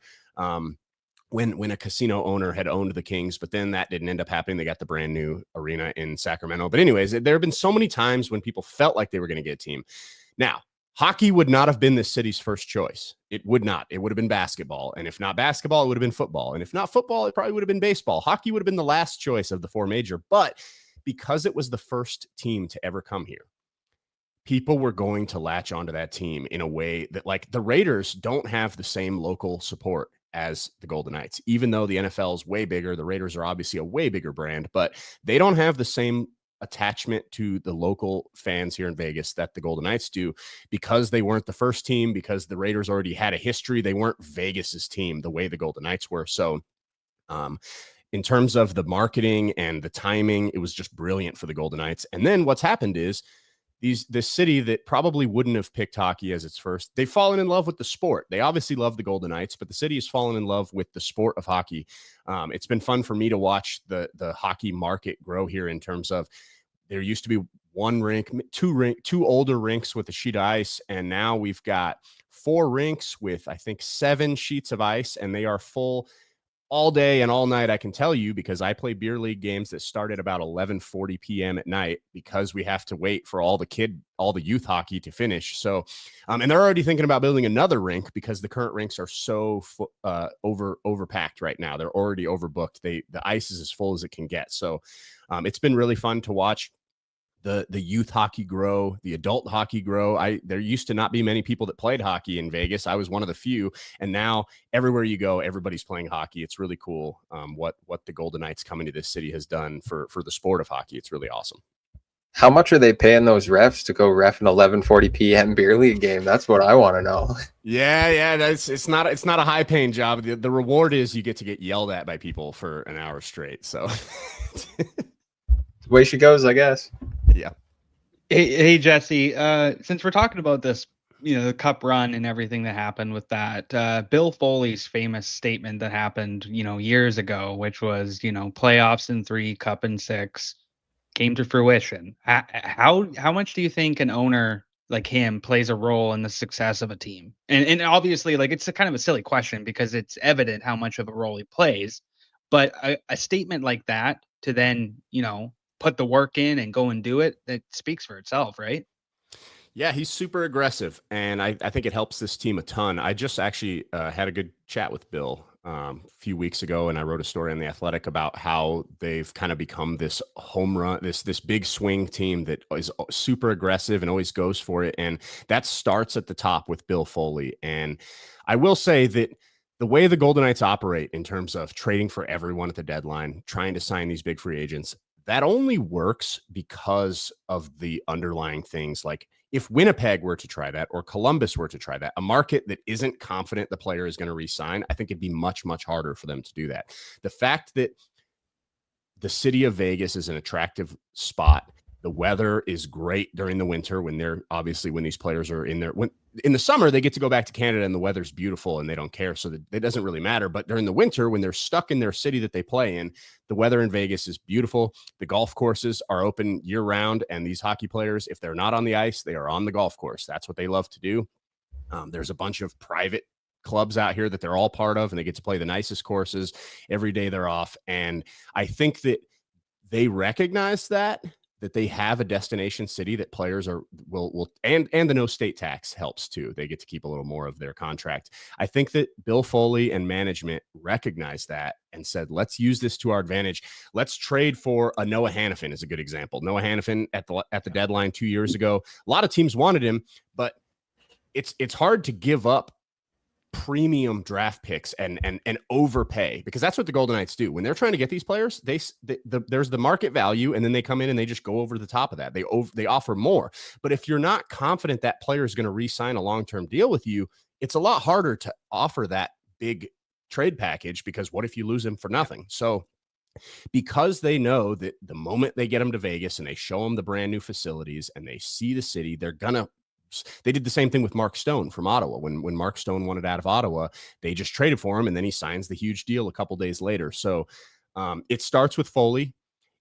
When a casino owner had owned the Kings, but then that didn't end up happening. They got the brand new arena in Sacramento. But anyways, there have been so many times when people felt like they were going to get a team. Now, hockey would not have been this city's first choice. It would not. It would have been basketball. And if not basketball, it would have been football. And if not football, it probably would have been baseball. Hockey would have been the last choice of the four major. But because it was the first team to ever come here, people were going to latch onto that team in a way that, like, the Raiders don't have the same local support as the Golden Knights. Even though the NFL is way bigger, the Raiders are obviously a way bigger brand, but they don't have the same attachment to the local fans here in Vegas that the Golden Knights do, because they weren't the first team, because the Raiders already had a history. They weren't Vegas's team the way the Golden Knights were. So, in terms of the marketing and the timing, it was just brilliant for the Golden Knights. And then what's happened is this city that probably wouldn't have picked hockey as its first, they've fallen in love with the sport. They obviously love the Golden Knights, but the city has fallen in love with the sport of hockey. It's been fun for me to watch the hockey market grow here, in terms of there used to be one rink, two older rinks with a sheet of ice, and now we've got 4 rinks with, I think, 7 sheets of ice, and they are full all day and all night. I can tell you, because I play beer league games that start at about 11:40 p.m. at night, because we have to wait for all the youth hockey to finish. So, and they're already thinking about building another rink because the current rinks are so overpacked right now. They're already overbooked. The ice is as full as it can get. So, it's been really fun to watch the youth hockey grow, the adult hockey grow. There used to not be many people that played hockey in Vegas. I was one of the few, and now everywhere you go, everybody's playing hockey. It's really cool what the Golden Knights coming to this city has done for the sport of hockey. It's really awesome. How much are they paying those refs to go ref an 11:40 p.m. beer league game? That's what I want to know. Yeah, it's not a high paying job. The reward is you get yelled at by people for an hour straight. So The way she goes, I guess. Yeah. Hey Jesse, since we're talking about this, the cup run and everything that happened with that, Bill Foley's famous statement that happened, years ago, which was, playoffs in 3, cup in 6, came to fruition. How much do you think an owner like him plays a role in the success of a team? And obviously, like, it's a kind of a silly question because it's evident how much of a role he plays, but a statement like that to then, put the work in and go and do it, that speaks for itself, right? Yeah, he's super aggressive, and I think it helps this team a ton. I just actually had a good chat with Bill a few weeks ago, and I wrote a story on The Athletic about how they've kind of become this home run, this big swing team that is super aggressive and always goes for it, and that starts at the top with Bill Foley. And I will say that the way the Golden Knights operate in terms of trading for everyone at the deadline, trying to sign these big free agents, that only works because of the underlying things. Like, if Winnipeg were to try that, or Columbus were to try that, a market that isn't confident the player is going to re-sign, I think it'd be much, much harder for them to do that. The fact that the city of Vegas is an attractive spot, the weather is great during the winter when these players are in there. When in the summer, they get to go back to Canada and the weather's beautiful and they don't care. So that it doesn't really matter. But during the winter, when they're stuck in their city that they play in, the weather in Vegas is beautiful. The golf courses are open year round. And these hockey players, if they're not on the ice, they are on the golf course. That's what they love to do. There's a bunch of private clubs out here that they're all part of, and they get to play the nicest courses every day they're off. And I think that they recognize that they have a destination city that players will and the no state tax helps too. They get to keep a little more of their contract. I think that Bill Foley and management recognize that and said, let's use this to our advantage. Let's trade for a Noah Hannafin is a good example. Noah Hannafin at the deadline 2 years ago, a lot of teams wanted him, but it's hard to give up premium draft picks and overpay, because that's what the Golden Knights do when they're trying to get these players. There's the market value, and then they come in and they just go over the top of that. They offer more. But if you're not confident that player is going to re-sign a long-term deal with you, it's a lot harder to offer that big trade package, because what if you lose him for nothing? So because they know that the moment they get them to Vegas and they show them the brand new facilities and they see the city, they did the same thing with Mark Stone from Ottawa. When Mark Stone wanted out of Ottawa, they just traded for him, and then he signs the huge deal a couple days later. So it starts with Foley.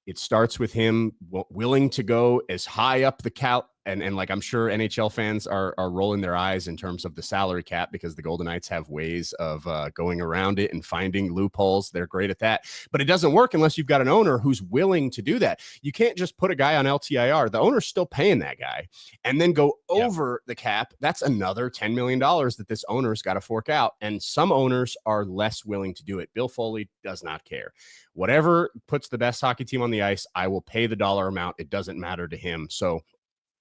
It starts with him willing to go as high up the cap. And like, I'm sure NHL fans are rolling their eyes in terms of the salary cap, because the Golden Knights have ways of going around it and finding loopholes. They're great at that, but it doesn't work unless you've got an owner who's willing to do that. You can't just put a guy on LTIR. The owner's still paying that guy and then go over the cap. That's another $10 million that this owner's got to fork out. And some owners are less willing to do it. Bill Foley does not care. Whatever puts the best hockey team on the ice, I will pay the dollar amount. It doesn't matter to him. So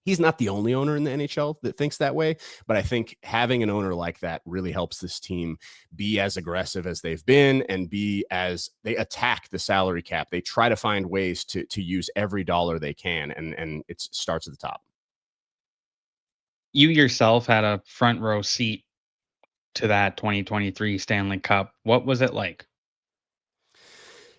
he's not the only owner in the NHL that thinks that way, but I think having an owner like that really helps this team be as aggressive as they've been, and be as they attack the salary cap. They try to find ways to use every dollar they can, and it starts at the top. You yourself had a front row seat to that 2023 Stanley Cup. What was it like?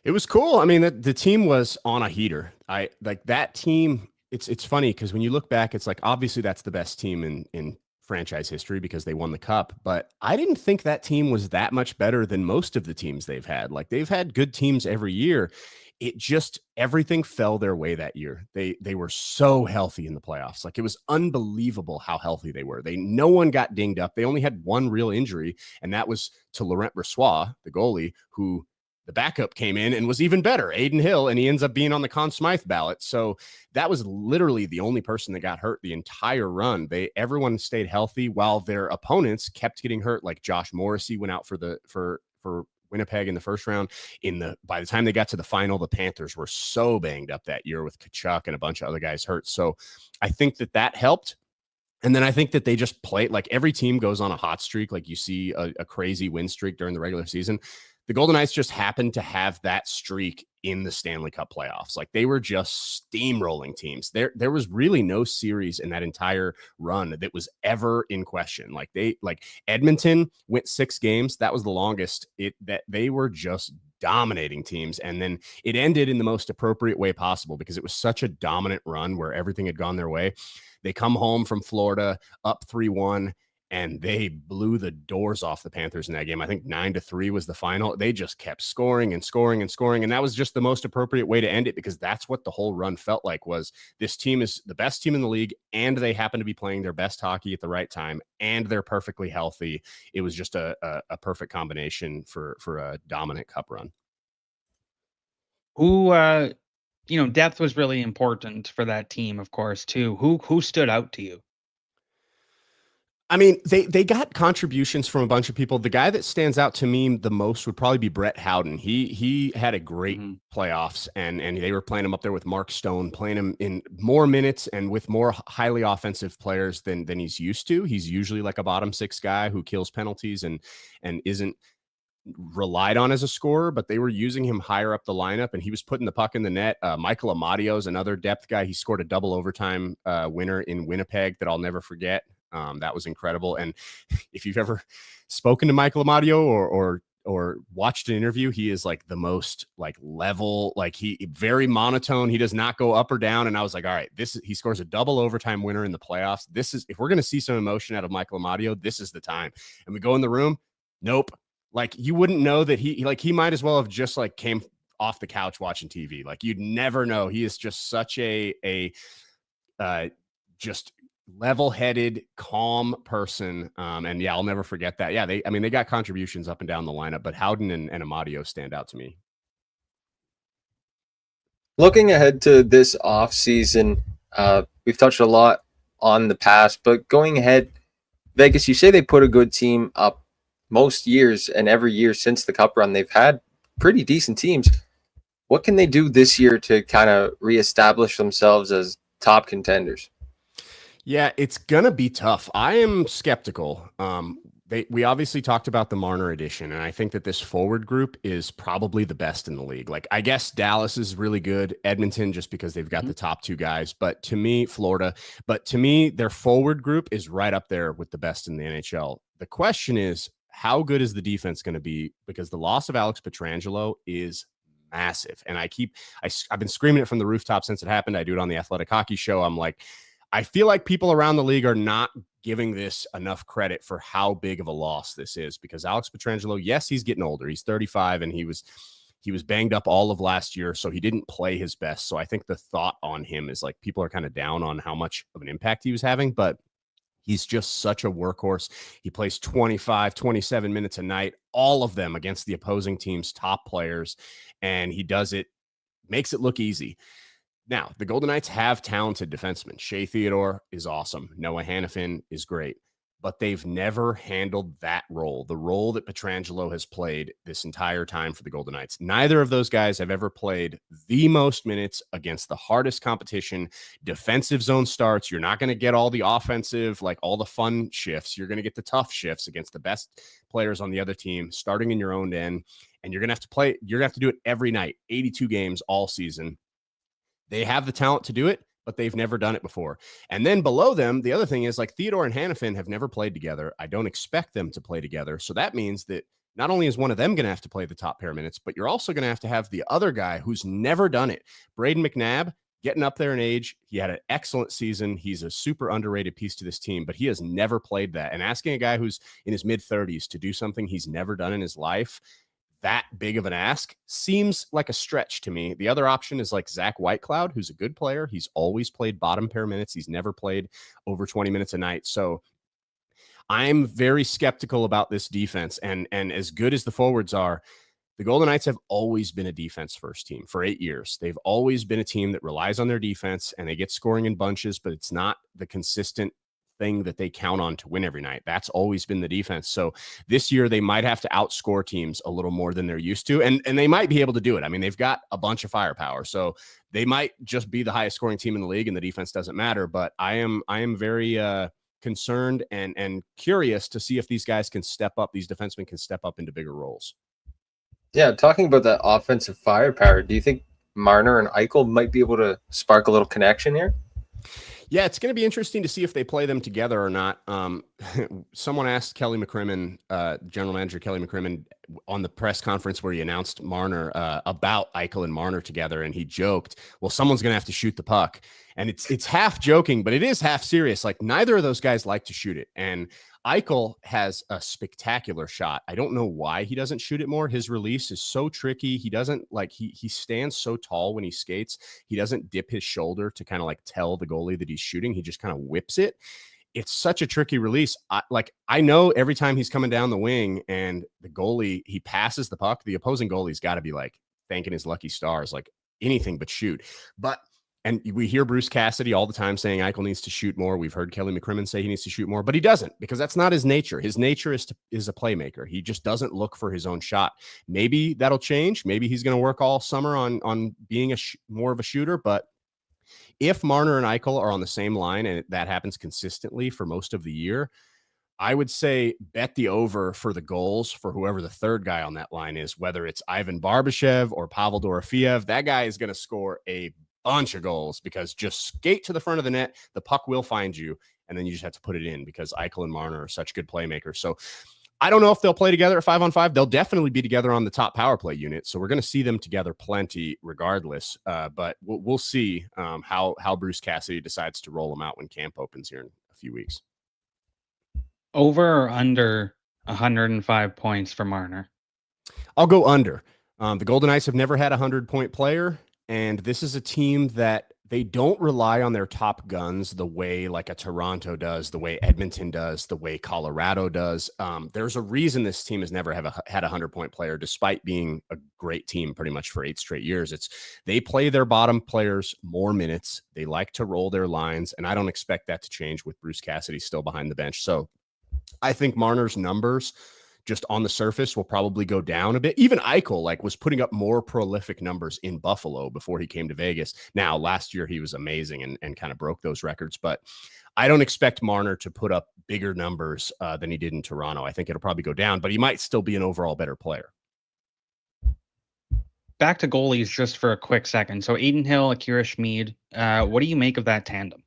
It was cool. I mean, the team was on a heater. I like that team. It's funny because when you look back, it's like, obviously that's the best team in franchise history because they won the cup. But I didn't think that team was that much better than most of the teams they've had. Like, they've had good teams every year. It just, everything fell their way that year. They were so healthy in the playoffs. Like, it was unbelievable how healthy they were. No one got dinged up. They only had one real injury, and that was to Laurent Brossoit, the goalie, who the backup came in and was even better, Aiden Hill, and he ends up being on the Conn Smythe ballot. So that was literally the only person that got hurt the entire run. Everyone stayed healthy while their opponents kept getting hurt. Like Josh Morrissey went out for Winnipeg in the first round. By the time they got to the final, the Panthers were so banged up that year with Tkachuk and a bunch of other guys hurt. So I think that helped. And then I think that they just played, like, every team goes on a hot streak. Like, you see a crazy win streak during the regular season. The Golden Knights just happened to have that streak in the Stanley Cup playoffs. Like, they were just steamrolling teams. There was really no series in that entire run that was ever in question. Like, Edmonton went 6 games. That was the longest. That they were just dominating teams. And then it ended in the most appropriate way possible, because it was such a dominant run where everything had gone their way. They come home from Florida up 3-1. And they blew the doors off the Panthers in that game. I think 9-3 was the final. They just kept scoring and scoring and scoring. And that was just the most appropriate way to end it, because that's what the whole run felt like. Was this team is the best team in the league, and they happen to be playing their best hockey at the right time, and they're perfectly healthy. It was just a perfect combination for a dominant cup run. Who, depth was really important for that team, of course, too. Who stood out to you? I mean, they got contributions from a bunch of people. The guy that stands out to me the most would probably be Brett Howden. He had a great playoffs, and they were playing him up there with Mark Stone, playing him in more minutes and with more highly offensive players than he's used to. He's usually like a bottom 6 guy who kills penalties and isn't relied on as a scorer, but they were using him higher up the lineup, and he was putting the puck in the net. Michael Amadio is another depth guy. He scored a double overtime winner in Winnipeg that I'll never forget. That was incredible. And if you've ever spoken to Michael Amadio or watched an interview, he is like the most like level, like he very monotone. He does not go up or down. And I was like, all right, he scores a double overtime winner in the playoffs. If we're going to see some emotion out of Michael Amadio, this is the time. And we go in the room. Nope. Like, you wouldn't know that he might as well have just like came off the couch watching TV. Like, you'd never know. He is just such a just level-headed, calm person. And yeah, I'll never forget that. Yeah, they got contributions up and down the lineup, but Howden and Amadio stand out to me. Looking ahead to this offseason, we've touched a lot on the past, but going ahead, Vegas, you say they put a good team up most years, and every year since the Cup run, they've had pretty decent teams. What can they do this year to kind of reestablish themselves as top contenders? Yeah, it's going to be tough. I am skeptical. We obviously talked about the Marner edition, and I think that this forward group is probably the best in the league. Like, I guess Dallas is really good, Edmonton, just because they've got the top two guys, but to me, Florida, but to me, their forward group is right up there with the best in the NHL. The question is, how good is the defense going to be? Because the loss of Alex Pietrangelo is massive. And I've been screaming it from the rooftop since it happened. I do it on the Athletic Hockey Show. I'm like, I feel like people around the league are not giving this enough credit for how big of a loss this is, because Alex Pietrangelo, yes, he's getting older. He's 35 and he was banged up all of last year, so he didn't play his best. So I think the thought on him is like people are kind of down on how much of an impact he was having, but he's just such a workhorse. He plays 25, 27 minutes a night, all of them against the opposing team's top players, and he makes it look easy. Now, the Golden Knights have talented defensemen. Shea Theodore is awesome. Noah Hannafin is great. But they've never handled that role, the role that Pietrangelo has played this entire time for the Golden Knights. Neither of those guys have ever played the most minutes against the hardest competition, defensive zone starts. You're not going to get all the offensive, like all the fun shifts. You're going to get the tough shifts against the best players on the other team, starting in your own end. And you're going to have to play. You're going to have to do it every night, 82 games all season. They have the talent to do it, but they've never done it before. And then below them, the other thing is like Theodore and Hannafin have never played together. I don't expect them to play together. So that means that not only is one of them going to have to play the top pair minutes, but you're also going to have the other guy who's never done it. Braden McNabb, getting up there in age. He had an excellent season. He's a super underrated piece to this team, but he has never played that. And asking a guy who's in his mid-30s to do something he's never done in his life, that big of an ask seems like a stretch to me. The other option is like Zach Whitecloud, who's a good player. He's always played bottom pair minutes. He's never played over 20 minutes a night. So I'm very skeptical about this defense. And as good as the forwards are, the Golden Knights have always been a defense first team for 8 years. They've always been a team that relies on their defense, and they get scoring in bunches, but it's not the consistent thing that they count on to win every night. That's always been the defense. So this year they might have to outscore teams a little more than they're used to. And they might be able to do it. I mean, they've got a bunch of firepower. So they might just be the highest scoring team in the league and the defense doesn't matter. But I am very concerned and curious to see if these guys can step up. These defensemen can step up into bigger roles. Yeah, talking about that offensive firepower, do you think Marner and Eichel might be able to spark a little connection here? Yeah, it's going to be interesting to see if they play them together or not. Someone asked Kelly McCrimmon, General Manager Kelly McCrimmon, on the press conference where he announced Marner about Eichel and Marner together, and he joked, well, someone's going to have to shoot the puck. And it's half joking, but it is half serious. Like, neither of those guys like to shoot it. And Eichel has a spectacular shot. I don't know why he doesn't shoot it more. His release is so tricky. He doesn't like, he stands so tall when he skates. He doesn't dip his shoulder to kind of like tell the goalie that he's shooting. He just kind of whips it. It's such a tricky release. I know every time he's coming down the wing and the goalie, he passes the puck, the opposing goalie's got to be like thanking his lucky stars, like anything but shoot. And we hear Bruce Cassidy all the time saying Eichel needs to shoot more. We've heard Kelly McCrimmon say he needs to shoot more, but he doesn't, because that's not his nature. His nature is a playmaker. He just doesn't look for his own shot. Maybe that'll change. Maybe he's going to work all summer on being more of a shooter. But if Marner and Eichel are on the same line and that happens consistently for most of the year, I would say bet the over for the goals for whoever the third guy on that line is, whether it's Ivan Barbashev or Pavel Dorofeev. That guy is going to score a bunch of goals, because just skate to the front of the net, the puck will find you, and then you just have to put it in, because Eichel and Marner are such good playmakers. So I don't know if they'll play together at 5-on-5. They'll definitely be together on the top power play unit, so we're going to see them together plenty regardless. But we'll see how Bruce Cassidy decides to roll them out when camp opens here in a few weeks. Over or under 105 points for Marner? I'll go under. The Golden Knights have never had a 100-point player. And this is a team that they don't rely on their top guns the way like a Toronto does, the way Edmonton does, the way Colorado does. There's a reason this team has never had a 100-point player, despite being a great team pretty much for 8 straight years. They play their bottom players more minutes. They like to roll their lines, and I don't expect that to change with Bruce Cassidy still behind the bench. So I think Marner's numbers just on the surface will probably go down a bit. Even Eichel was putting up more prolific numbers in Buffalo before he came to Vegas. Now, last year he was amazing and kind of broke those records, but I don't expect Marner to put up bigger numbers than he did in Toronto. I think it'll probably go down, but he might still be an overall better player. Back to goalies just for a quick second. So Aiden Hill, Akira Schmid, what do you make of that tandem?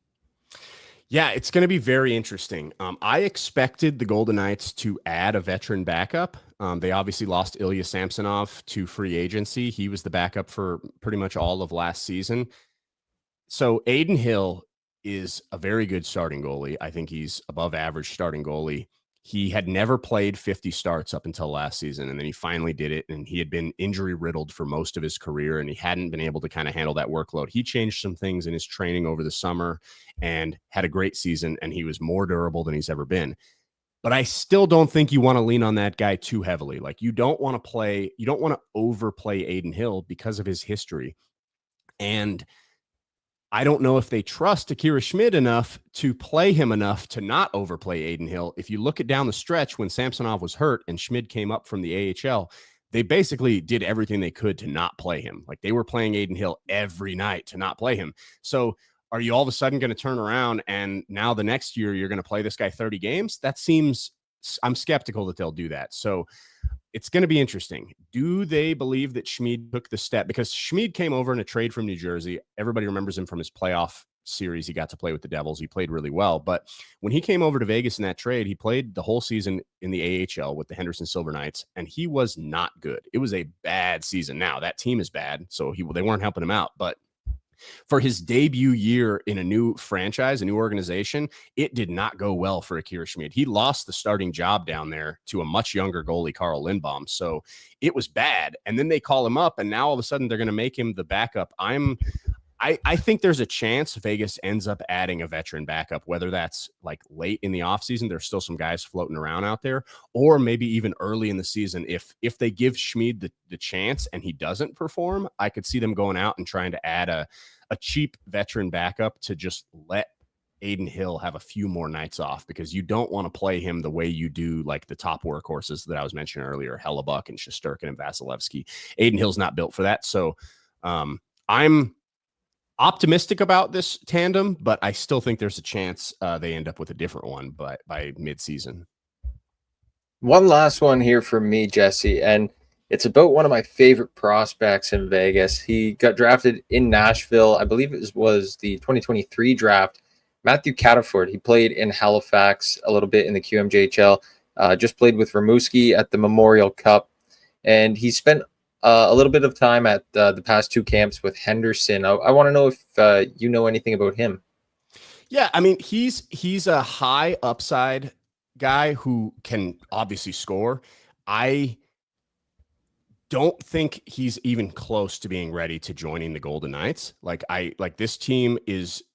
Yeah, it's going to be very interesting. I expected the Golden Knights to add a veteran backup. They obviously lost Ilya Samsonov to free agency. He was the backup for pretty much all of last season. So Aiden Hill is a very good starting goalie. I think he's above average starting goalie. He had never played 50 starts up until last season, and then he finally did it. And he had been injury riddled for most of his career, and he hadn't been able to kind of handle that workload. He changed some things in his training over the summer and had a great season, and he was more durable than he's ever been. But I still don't think you want to lean on that guy too heavily. Like you don't want to overplay Aiden Hill because of his history. And I don't know if they trust Akira Schmid enough to play him enough to not overplay Aiden Hill. If you look at down the stretch when Samsonov was hurt and Schmid came up from the AHL, they basically did everything they could to not play him. Like they were playing Aiden Hill every night to not play him. So are you all of a sudden going to turn around and now the next year you're going to play this guy 30 games? I'm skeptical that they'll do that. So it's going to be interesting. Do they believe that Schmid took the step? Because Schmid came over in a trade from New Jersey. Everybody remembers him from his playoff series. He got to play with the Devils. He played really well. But when he came over to Vegas in that trade, he played the whole season in the AHL with the Henderson Silver Knights, and he was not good. It was a bad season. Now, that team is bad, so they weren't helping him out. But for his debut year in a new franchise, a new organization, it did not go well for Akira Schmid. He lost the starting job down there to a much younger goalie, Carl Lindbaum. So it was bad. And then they call him up, and now all of a sudden they're going to make him the backup. I think there's a chance Vegas ends up adding a veteran backup, whether that's like late in the offseason, there's still some guys floating around out there, or maybe even early in the season. If they give Schmid the chance and he doesn't perform, I could see them going out and trying to add a cheap veteran backup to just let Aiden Hill have a few more nights off, because you don't want to play him the way you do like the top workhorses that I was mentioning earlier, Hellebuck and Shesterkin and Vasilevsky. Aiden Hill's not built for that. So I'm optimistic about this tandem, but I still think there's a chance they end up with a different one by midseason. One last one here for me, Jesse, and it's about one of my favorite prospects in Vegas. He got drafted in Nashville. I believe it was the 2023 draft. Matthew Cataford. He played in Halifax a little bit in the QMJHL. Just played with Rimouski at the Memorial Cup, and he spent a little bit of time at the past two camps with Henderson. I want to know if you know anything about him. Yeah, I mean, he's a high upside guy who can obviously score. I don't think he's even close to being ready to joining the Golden Knights. Like this team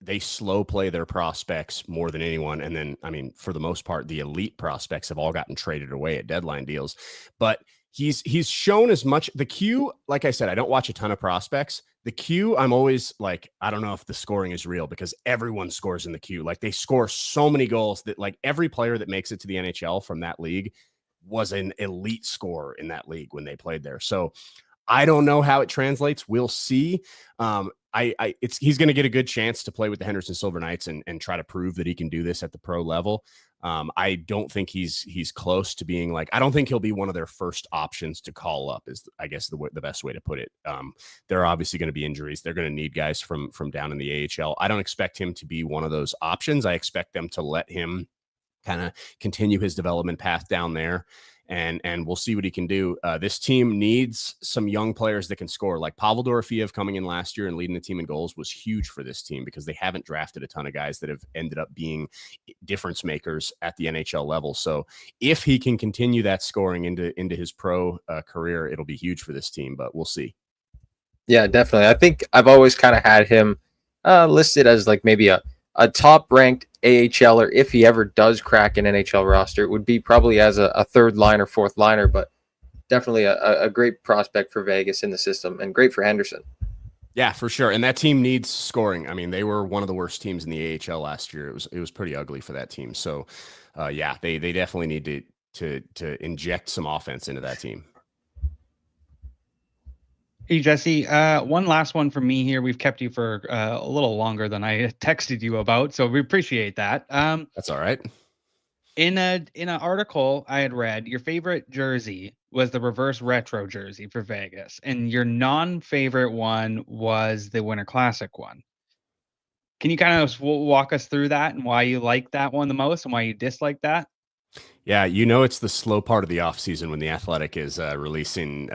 they slow play their prospects more than anyone. And then, I mean, for the most part, the elite prospects have all gotten traded away at deadline deals, but he's shown as much. The Q, like I said, I don't watch a ton of prospects. The Q, I'm always like, I don't know if the scoring is real, because everyone scores in the Q. Like they score so many goals that like every player that makes it to the NHL from that league was an elite scorer in that league when they played there. So I don't know how it translates. We'll see. He's going to get a good chance to play with the Henderson Silver Knights and try to prove that he can do this at the pro level. I don't think he's close to being like, I don't think he'll be one of their first options to call up, is I guess the best way to put it. There are obviously going to be injuries. They're going to need guys from down in the AHL. I don't expect him to be one of those options. I expect them to let him kind of continue his development path down there, and we'll see what he can do. This team needs some young players that can score. Like Pavel Dorofeev coming in last year and leading the team in goals was huge for this team, because they haven't drafted a ton of guys that have ended up being difference makers at the NHL level. So if he can continue that scoring into his pro career, it'll be huge for this team, but we'll see. Yeah, definitely. I think I've always kind of had him listed as like maybe a top-ranked AHLer. If he ever does crack an NHL roster, it would be probably as a third liner, fourth liner, but definitely a great prospect for Vegas in the system, and great for Henderson. Yeah, for sure. And that team needs scoring. I mean, they were one of the worst teams in the AHL last year. It was pretty ugly for that team. So, yeah, they definitely need to inject some offense into that team. Hey, Jesse, one last one from me here. We've kept you for a little longer than I texted you about, so we appreciate that. That's all right. In an article I had read, your favorite jersey was the reverse retro jersey for Vegas, and your non-favorite one was the Winter Classic one. Can you kind of walk us through that and why you like that one the most and why you dislike that? Yeah, it's the slow part of the off season when the Athletic is releasing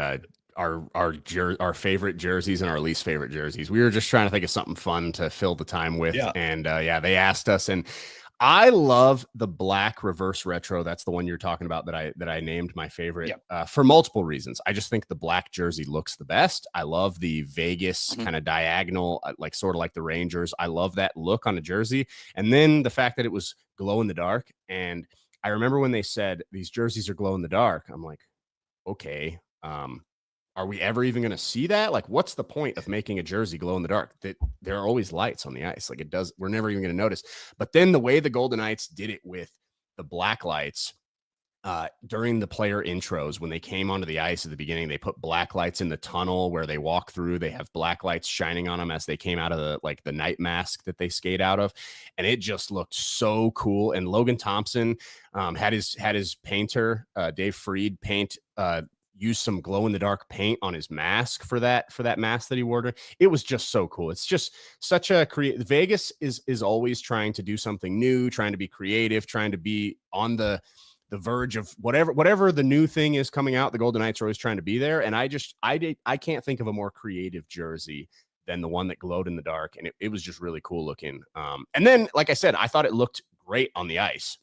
our favorite jerseys and our least favorite jerseys. We were just trying to think of something fun to fill the time with, and they asked us, and I love the black reverse retro. That's the one you're talking about that I named my favorite for multiple reasons. I just think the black jersey looks the best. I love the Vegas kind of diagonal, like sort of like the Rangers. I love that look on a jersey, and then the fact that it was glow in the dark. And I remember when they said these jerseys are glow in the dark. I'm like, okay, are we ever even going to see that? Like, what's the point of making a jersey glow in the dark? That there are always lights on the ice. Like, we're never even going to notice. But then the way the Golden Knights did it with the black lights during the player intros, when they came onto the ice at the beginning, they put black lights in the tunnel where they walk through. They have black lights shining on them as they came out of the night mask that they skate out of. And it just looked so cool. And Logan Thompson had his painter, Dave Freed, use some glow in the dark paint on his mask for that mask that he wore. It was just so cool. It's just such a Vegas is always trying to do something new, trying to be creative, trying to be on the verge of whatever the new thing is coming out. The Golden Knights are always trying to be there. And I can't think of a more creative jersey than the one that glowed in the dark. And it was just really cool looking. And then, like I said, I thought it looked great on the ice.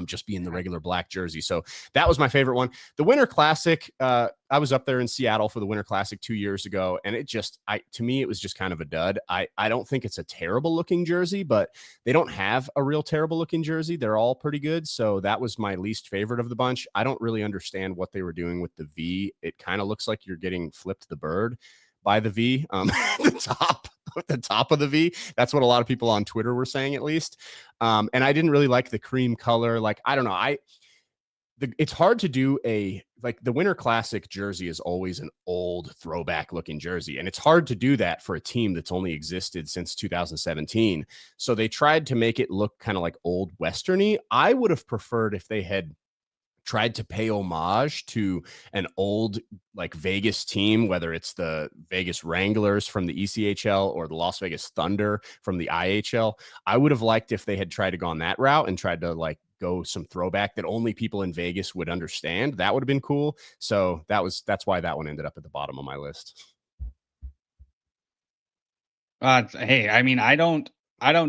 Just being the regular black jersey. So that was my favorite one. The Winter Classic, I was up there in Seattle for the Winter Classic 2 years ago, and to me, it was just kind of a dud. I don't think it's a terrible looking jersey, but they don't have a real terrible looking jersey. They're all pretty good. So that was my least favorite of the bunch. I don't really understand what they were doing with the V. It kind of looks like you're getting flipped the bird by the V, the top of the V. That's what a lot of people on Twitter were saying, at least. And I didn't really like the cream color. Like, I don't know. It's hard to do the Winter Classic jersey is always an old throwback looking jersey. And it's hard to do that for a team that's only existed since 2017. So they tried to make it look kind of like old Westerny. I would have preferred if they had tried to pay homage to an old like Vegas team, whether it's the Vegas Wranglers from the ECHL or the Las Vegas Thunder from the IHL. I would have liked if they had tried to go on that route and tried to like go some throwback that only people in Vegas would understand. That would have been cool. So that's why that one ended up at the bottom of my list. Hey, I mean, I don't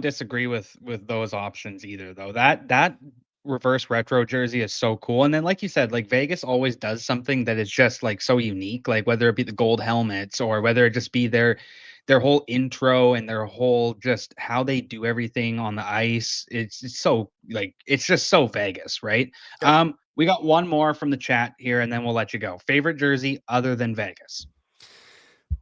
disagree with those options either, though. That reverse retro jersey is so cool. And then, like you said, like Vegas always does something that is just like so unique, like whether it be the gold helmets or whether it just be their whole intro and their whole just how they do everything on the ice. It's so like it's just so Vegas, right? Yep. We got one more from the chat here, and then we'll let you go. Favorite jersey other than Vegas?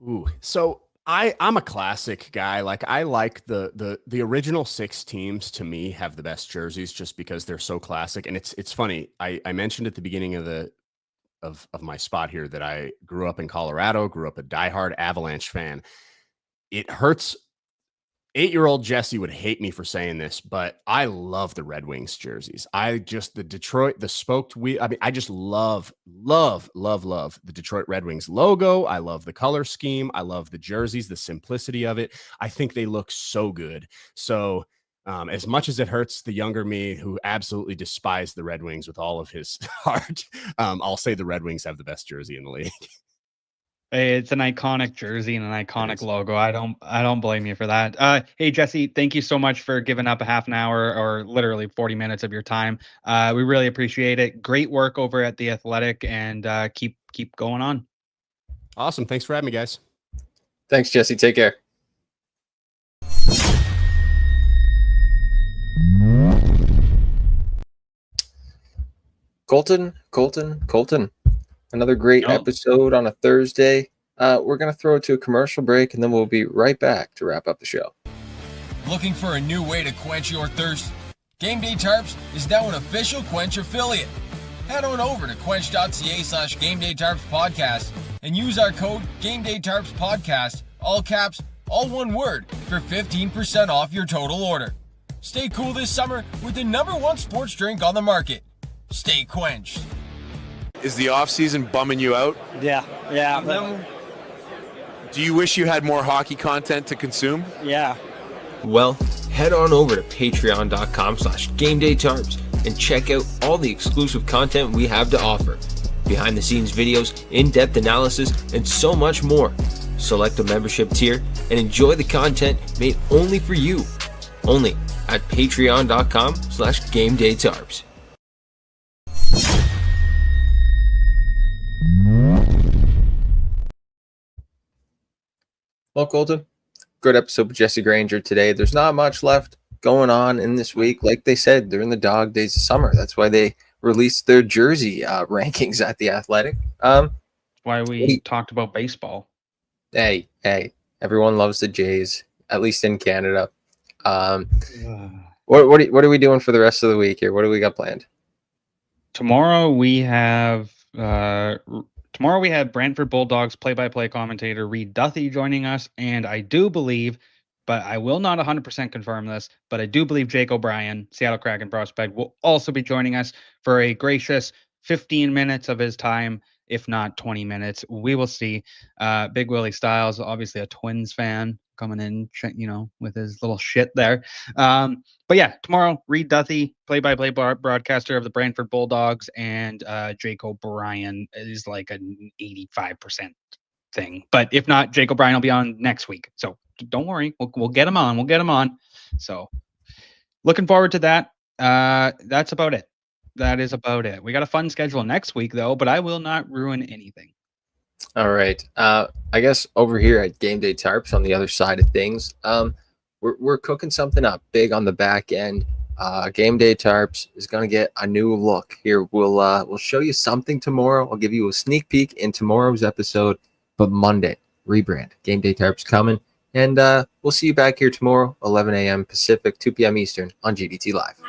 Ooh, so I'm a classic guy. Like, I like the original 6 teams, to me, have the best jerseys just because they're so classic. And it's funny. I mentioned at the beginning of my spot here that I grew up in Colorado, grew up a diehard Avalanche fan. It hurts. 8-year-old Jesse would hate me for saying this, but I love the Red Wings jerseys. The Detroit, the spoked wheel. I mean, I just love the Detroit Red Wings logo. I love the color scheme. I love the jerseys, the simplicity of it. I think they look so good. So as much as it hurts the younger me, who absolutely despised the Red Wings with all of his heart, I'll say the Red Wings have the best jersey in the league. Hey, it's an iconic jersey and an iconic logo. I don't blame you for that. Hey, Jesse, thank you so much for giving up a half an hour or literally 40 minutes of your time. We really appreciate it. Great work over at The Athletic, and keep going on. Awesome. Thanks for having me, guys. Thanks, Jesse. Take care. Colton. Another great episode on a Thursday. We're going to throw it to a commercial break, and then we'll be right back to wrap up the show. Looking for a new way to quench your thirst? Game Day Tarps is now an official Quench affiliate. Head on over to quench.ca/Game Day Tarps podcast and use our code GameDayTarpsPodcast, all caps, all one word, for 15% off your total order. Stay cool this summer with the #1 sports drink on the market. Stay quenched. Is the off season bumming you out? Yeah. Do you wish you had more hockey content to consume? Yeah. Well, head on over to patreon.com/GameDayTarps and check out all the exclusive content we have to offer. Behind the scenes videos, in-depth analysis, and so much more. Select a membership tier and enjoy the content made only for you. Only at patreon.com/GameDayTarps. Well, Colton, good episode with Jesse Granger today. There's not much left going on in this week. Like they said, they're in the dog days of summer. That's why they released their jersey rankings at the Athletic. Why we talked about baseball. Hey, everyone loves the Jays, at least in Canada. What are we doing for the rest of the week here? What do we got planned? Tomorrow we have Brantford Bulldogs play-by-play commentator Reed Duthie joining us, and I do believe, but I will not 100% confirm this, but I do believe Jake O'Brien, Seattle Kraken prospect, will also be joining us for a gracious 15 minutes of his time, if not 20 minutes. We will see. Big Willie Styles, obviously a Twins fan, coming in, with his little shit there. But yeah, tomorrow, Reed Duthie, play-by-play broadcaster of the Brantford Bulldogs, and Jake O'Brien is like an 85% thing. But if not, Jake O'Brien will be on next week. So don't worry, we'll get him on. We'll get him on. So looking forward to that. That's about it. That is about it. We got a fun schedule next week, though, but I will not ruin anything. All right. I guess over here at Game Day Tarps, on the other side of things, we're cooking something up big on the back end. Game Day Tarps is going to get a new look here. We'll show you something tomorrow. I'll give you a sneak peek in tomorrow's episode, but Monday, rebrand. Game Day Tarps coming, and we'll see you back here tomorrow, 11 a.m. Pacific, 2 p.m. Eastern on GDT Live.